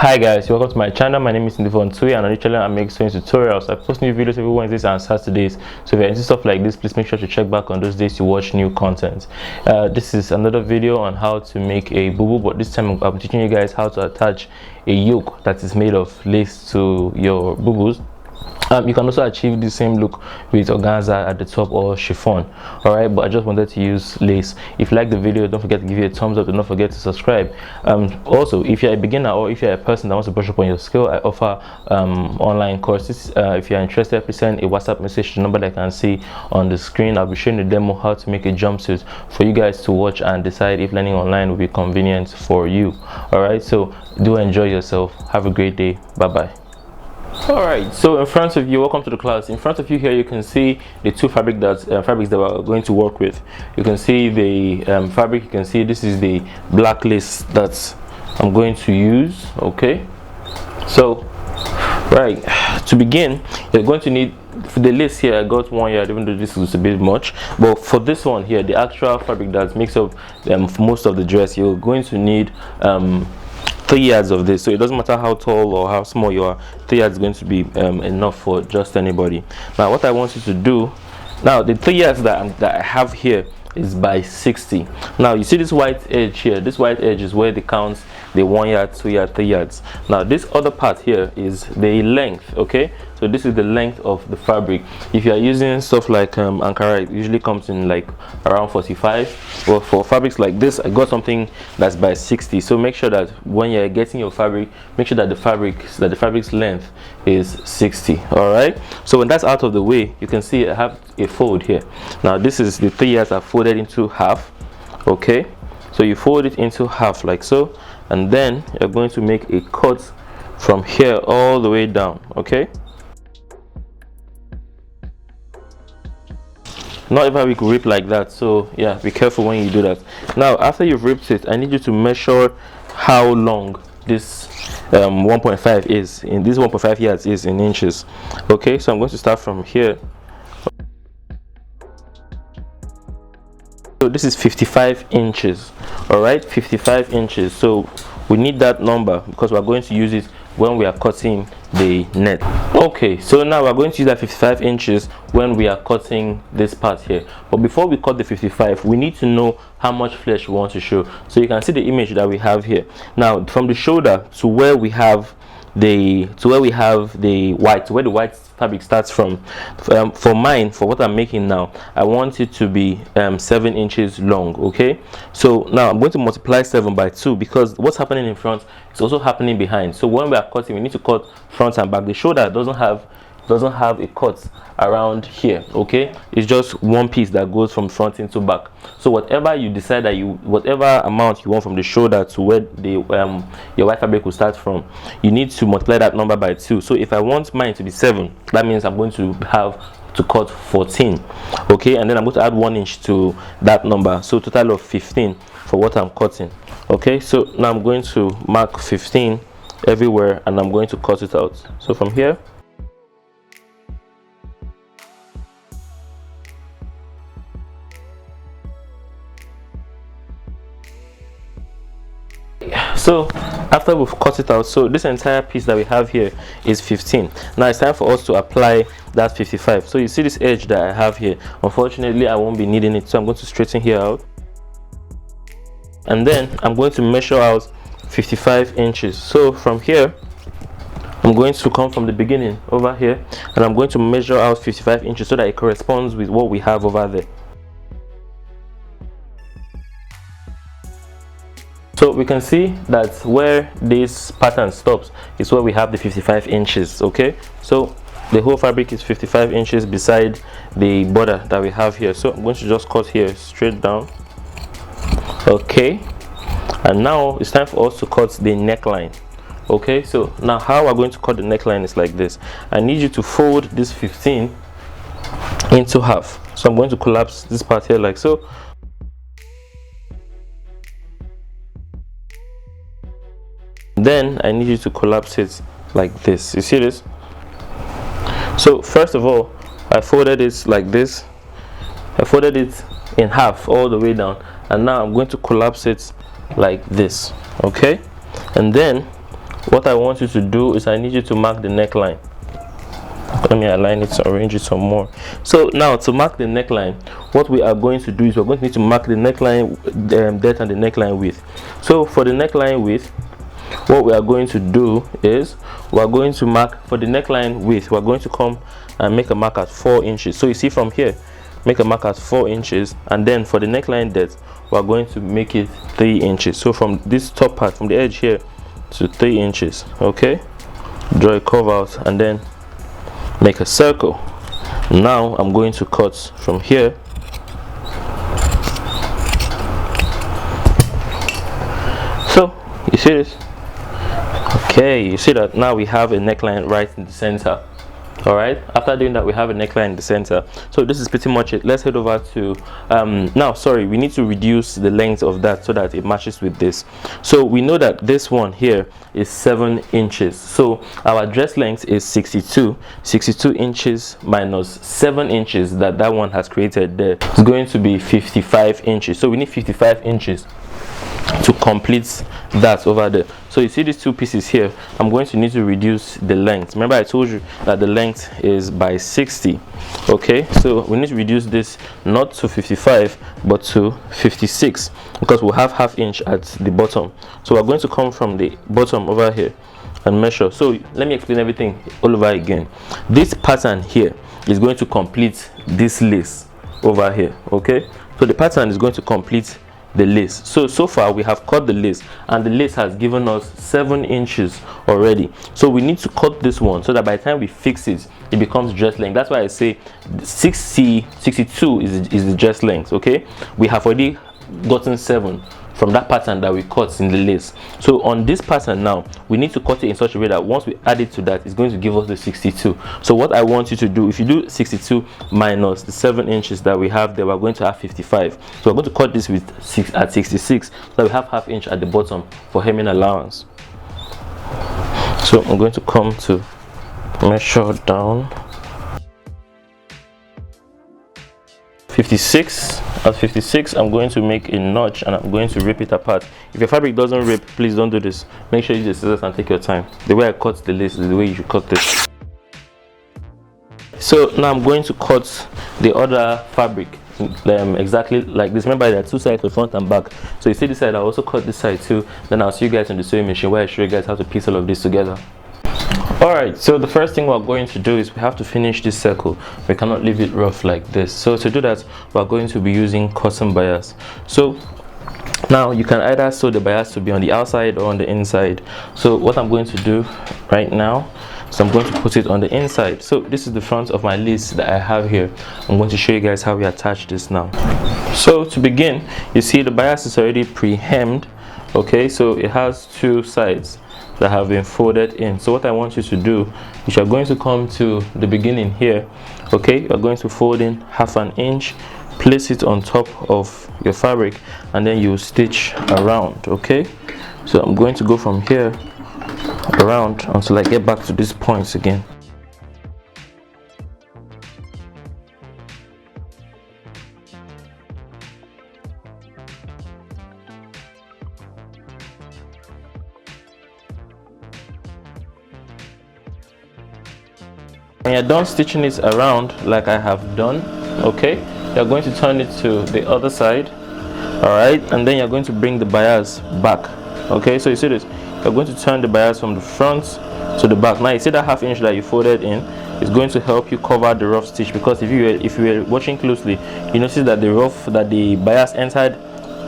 Hi guys, welcome to my channel. My name is Ndifon Ntui, and on this channel I make sewing tutorials. I post new videos every Wednesdays and Saturdays, so if you're into stuff like this, please make sure to check back on those days to watch new content. This is another video on how to make a bubu, but this time I'm teaching you guys how to attach a yoke that is made of lace to your bubus. You can also achieve the same look with organza at the top or chiffon. Alright, but I just wanted to use lace. If you like the video, don't forget to give it a thumbs up and don't forget to subscribe. Also, if you're a beginner or if you're a person that wants to brush up on your skill, I offer online courses. If you're interested, please send a WhatsApp message to the number that I can see on the screen. I'll be showing the demo how to make a jumpsuit for you guys to watch and decide if learning online will be convenient for you. Alright, so do enjoy yourself. Have a great day. Bye bye. Alright, so in front of you, welcome to the class. In front of you here, you can see the two fabrics that we're going to work with. You can see the fabric. You can see this is the black lace that I'm going to use. Okay, so right, to begin, you're going to need, for the lace here I got 1 yard, even though this is a bit much, but for this one here, the actual fabric that makes up most of the dress, you're going to need 3 yards of this. So it doesn't matter how tall or how small you are, 3 yards is going to be enough for just anybody. Now what I want you to do now, the 3 yards that I have here is by 60. Now you see this white edge here. This white edge is where they count the 1 yard, 2 yard, 3 yards. Now this other part here is the length. Okay, so this is the length of the fabric. If you are using stuff like Ankara, it usually comes in like around 45, but for fabrics like this, I got something that's by 60. So make sure that when you're getting your fabric, make sure that the fabric's length is 60. All right, so when that's out of the way, you can see I have a fold here. Now this is the 3 yards I folded into half. Okay, so you fold it into half like so, and then you're going to make a cut from here all the way down. Okay, not every week rip like that, so yeah, be careful when you do that. Now after you've ripped it, I need you to measure how long this 1.5 is in this 1.5 yards is in inches. Okay, so I'm going to start from here. So this is 55 inches. All right, 55 inches. So we need that number because we're going to use it when we are cutting the net. Okay, so now we're going to use that 55 inches when we are cutting this part here. But before we cut the 55, we need to know how much flesh we want to show. So you can see the image that we have here. Now from the shoulder to where we have the white fabric starts from, for mine, for what I'm making now, I want it to be 7 inches long. Okay, so now I'm going to multiply 7 by 2 because what's happening in front is also happening behind. So when we are cutting, we need to cut front and back. The shoulder doesn't have a cut around here. Okay, it's just one piece that goes from front into back. So whatever you decide that whatever amount you want from the shoulder to where the your white fabric will start from, you need to multiply that number by 2. So if I want mine to be 7, that means I'm going to have to cut 14. Okay, and then I'm going to add 1 inch to that number, so total of 15 for what I'm cutting. Okay, so now I'm going to mark 15 everywhere and I'm going to cut it out. So from here, so after we've cut it out, so this entire piece that we have here is 15. Now it's time for us to apply that 55. So you see this edge that I have here, unfortunately I won't be needing it, so I'm going to straighten here out, and then I'm going to measure out 55 inches. So from here I'm going to come from the beginning over here and I'm going to measure out 55 inches so that it corresponds with what we have over there. So we can see that where this pattern stops is where we have the 55 inches. Okay, so the whole fabric is 55 inches beside the border that we have here. So I'm going to just cut here straight down. Okay, and now it's time for us to cut the neckline. Okay, so now how we're going to cut the neckline is like this. I need you to fold this 15 into half. So I'm going to collapse this part here like so. Then I need you to collapse it like this. You see this? So first of all, I folded it like this. I folded it in half all the way down, and now I'm going to collapse it like this. Okay, and then what I want you to do is I need you to mark the neckline. Let me align it, arrange it some more. So now to mark the neckline, what we are going to do is we're going to need to mark the neckline depth and the neckline width. So for the neckline width, what we are going to do is we're going to mark for the neckline width. We're going to come and make a mark at 4 inches. So you see from here, make a mark at 4 inches, and then for the neckline depth, we're going to make it 3 inches. So from this top part, from the edge here to 3 inches. Okay, draw a curve out and then make a circle. Now I'm going to cut from here. So you see this? Okay, you see that now we have a neckline right in the center. All right, after doing that, we have a neckline in the center. So this is pretty much it. Let's head over to now, sorry, we need to reduce the length of that so that it matches with this. So we know that this one here is 7 inches, so our dress length is 62 inches minus 7 inches that one has created there is going to be 55 inches. So we need 55 inches to complete that over there. So you see these two pieces here, I'm going to need to reduce the length. Remember I told you that the length is by 60. Okay, so we need to reduce this not to 55 but to 56 because we'll have ½ inch at the bottom. So we're going to come from the bottom over here and measure. So let me explain everything all over again. This pattern here is going to complete this lace over here. Okay, so the pattern is going to complete the lace. So far we have cut the lace and the lace has given us 7 inches already. So we need to cut this one so that by the time we fix it, it becomes dress length. That's why I say 62 is the dress length. Okay, we have already gotten 7 from that pattern that we cut in the lace. So on this pattern now, we need to cut it in such a way that once we add it to that, it's going to give us the 62. So what I want you to do, if you do 62 minus the 7 inches that we have there, we're going to have 55. So we're going to cut this with at 66, so we have ½ inch at the bottom for hemming allowance. So I'm going to come to measure down 56. At 56, I'm going to make a notch and I'm going to rip it apart. If your fabric doesn't rip, please don't do this. Make sure you use the scissors and take your time. The way I cut the lace is the way you should cut this. So now I'm going to cut the other fabric exactly like this. Remember there are two sides, the front and back. So you see this side, I'll also cut this side too. Then I'll see you guys on the sewing machine where I show you guys how to piece all of this together. Alright, so the first thing we're going to do is we have to finish this circle. We cannot leave it rough like this. So to do that, we're going to be using cotton bias. So now you can either sew the bias to be on the outside or on the inside. So what I'm going to do right now is I'm going to put it on the inside. So this is the front of my lace that I have here. I'm going to show you guys how we attach this now. So to begin, you see the bias is already pre-hemmed. Okay, so it has two sides that have been folded in. So what I want you to do is you're going to come to the beginning here. Okay, you're going to fold in ½ inch, place it on top of your fabric, and then you stitch around. Okay, so I'm going to go from here around until I get back to these points again. When you're done stitching it around like I have done, okay, you're going to turn it to the other side. All right, and then you're going to bring the bias back. Okay, so you see this, you're going to turn the bias from the front to the back. Now you see that ½ inch that you folded in is going to help you cover the rough stitch, because if you were watching closely, you notice that the bias entered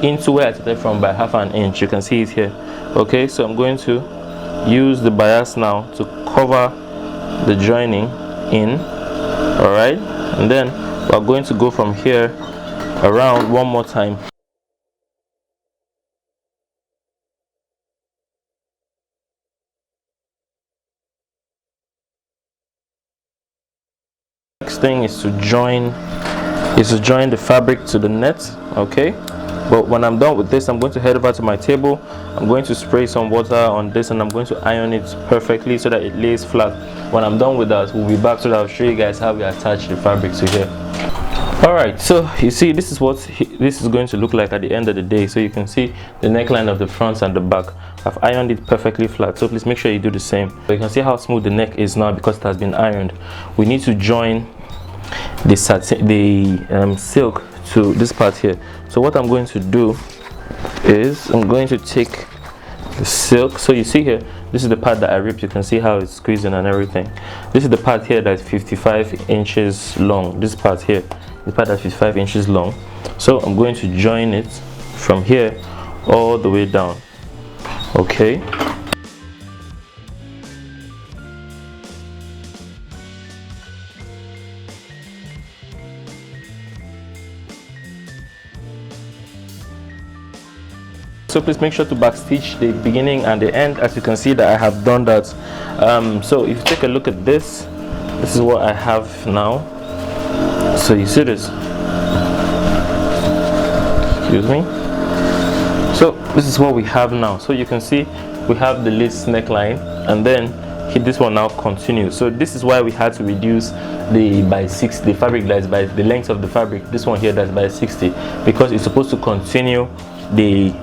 into where I started from by ½ inch. You can see it here. Okay, so I'm going to use the bias now to cover the joining in. All right, and then we're going to go from here around one more time. Next thing is to join the fabric to the net. Okay, but when I'm done with this, I'm going to head over to my table. I'm going to spray some water on this and I'm going to iron it perfectly so that it lays flat. When I'm done with that, we'll be back so that I'll show you guys how we attach the fabric to here. All right, so you see this is what this is going to look like at the end of the day. So you can see the neckline of the front and the back. I've ironed it perfectly flat, so please make sure you do the same. So you can see how smooth the neck is now because it has been ironed. We need to join the silk to this part here. So what I'm going to do is I'm going to take the silk. So you see here, this is the part that I ripped. You can see how it's squeezing and everything. This is the part here that's 55 inches long. This part here, the part that's 55 inches long. So I'm going to join it from here all the way down. Okay. So please make sure to backstitch the beginning and the end. As you can see that I have done that. So if you take a look at this, this is what I have now. So you see this, excuse me. So this is what we have now. So you can see we have the lace neckline, and then this one now continues. So this is why we had to reduce the fabric that's by the length of the fabric. This one here that's by 60, because it's supposed to continue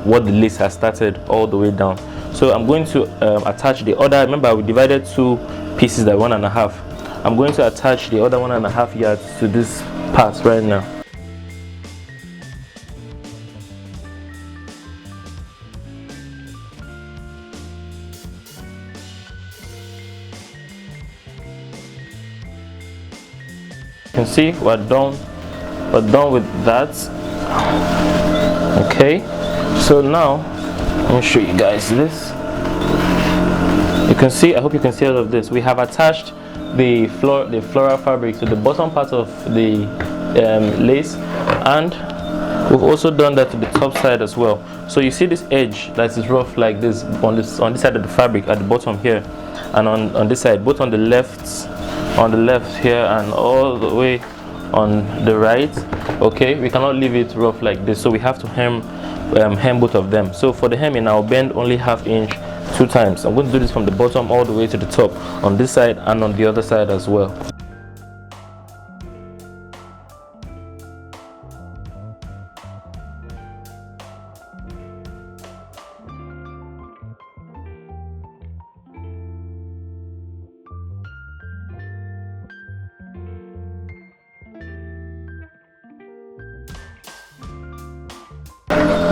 what the lace has started all the way down. So I'm going to attach the other. Remember, we divided two pieces that 1.5. I'm going to attach the other 1.5 yards to this part right now. You can see we're done with that. Okay, so now let me show you guys this. You can see, I hope you can see all of this. We have attached the floral fabric to the bottom part of the lace, and we've also done that to the top side as well. So you see this edge that is rough like this on this side of the fabric at the bottom here, and on this side, both on the left here and all the way on the right. Okay, we cannot leave it rough like this, so we have to hem both of them. So for the hemming, I'll bend only 1/2 inch 2 times. I'm going to do this from the bottom all the way to the top on this side and on the other side as well.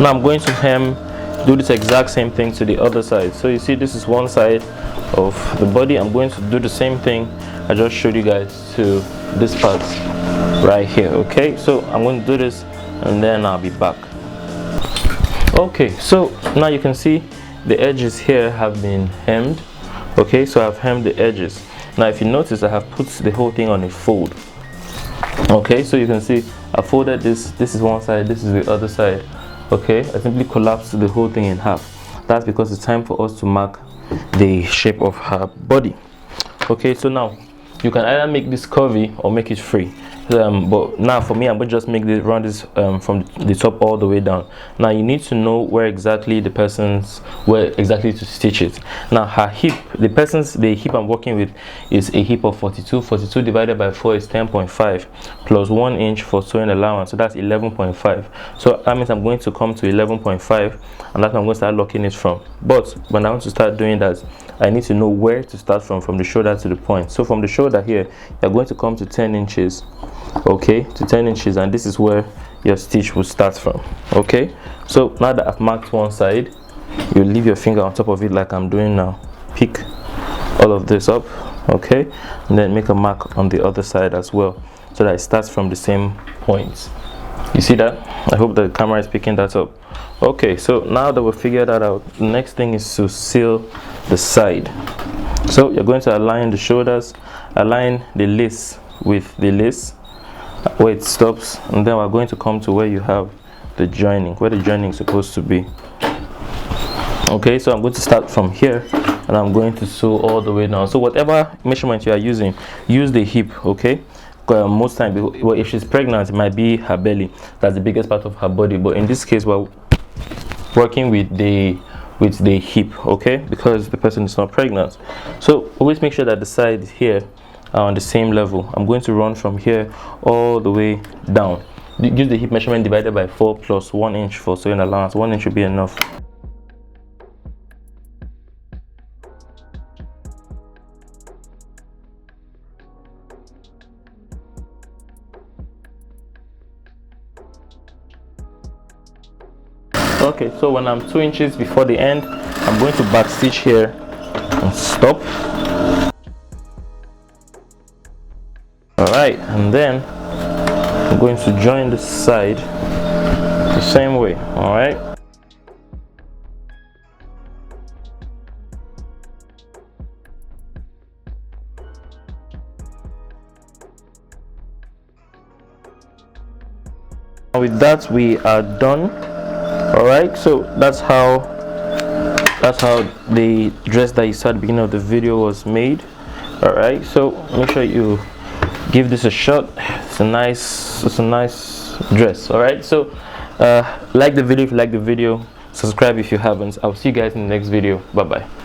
Now I'm going to do this exact same thing to the other side. So you see this is one side of the body. I'm going to do the same thing I just showed you guys to this part right here. Okay, so I'm going to do this and then I'll be back. Okay, so now you can see the edges here have been hemmed. Okay, so I've hemmed the edges. Now if you notice, I have put the whole thing on a fold. Okay, so you can see I folded this. This is one side, this is the other side. Okay, I simply collapsed the whole thing in half. That's because it's time for us to mark the shape of her body. Okay, so now you can either make this curvy or make it free. But now for me, I'm going to just run this from the top all the way down. Now you need to know where exactly to stitch it. Now her hip, the hip I'm working with is a hip of 42. 42 divided by 4 is 10.5 plus 1 inch for sewing allowance, so that's 11.5. So that means I'm going to come to 11.5, and that's where I'm going to start locking it from. But when I want to start doing that, I need to know where to start from the shoulder to the point. So from the shoulder here, you're going to come to 10 inches. Okay, to 10 inches, and this is where your stitch will start from. Okay, so now that I've marked one side, you leave your finger on top of it like I'm doing now. Pick all of this up, okay, and then make a mark on the other side as well, so that it starts from the same point. You see that? I hope the camera is picking that up. Okay, so now that we've figured that out, the next thing is to seal the side. So you're going to align the shoulders, align the lace with the lace where it stops, and then we're going to come to where you have the joining, where the joining is supposed to be. Okay, so I'm going to start from here and I'm going to sew all the way down. So whatever measurement you are using, use the hip. Okay, most times, well, if she's pregnant, it might be her belly, that's the biggest part of her body, but in this case we're working with the hip, okay, because the person is not pregnant. So always make sure that the side here are on the same level. I'm going to run from here all the way down. Use the hip measurement divided by 4 plus 1 inch for sewing allowance. 1 inch should be enough. Okay, so when I'm 2 inches before the end, I'm going to back stitch here and stop. All right, and then I'm going to join the side the same way. All right. With that, we are done. All right, so that's how the dress that you saw at the beginning of the video was made. All right, so make sure you give this a shot. It's a nice dress. All right, so like the video if you like the video, subscribe if you haven't. I'll see you guys in the next video. Bye bye.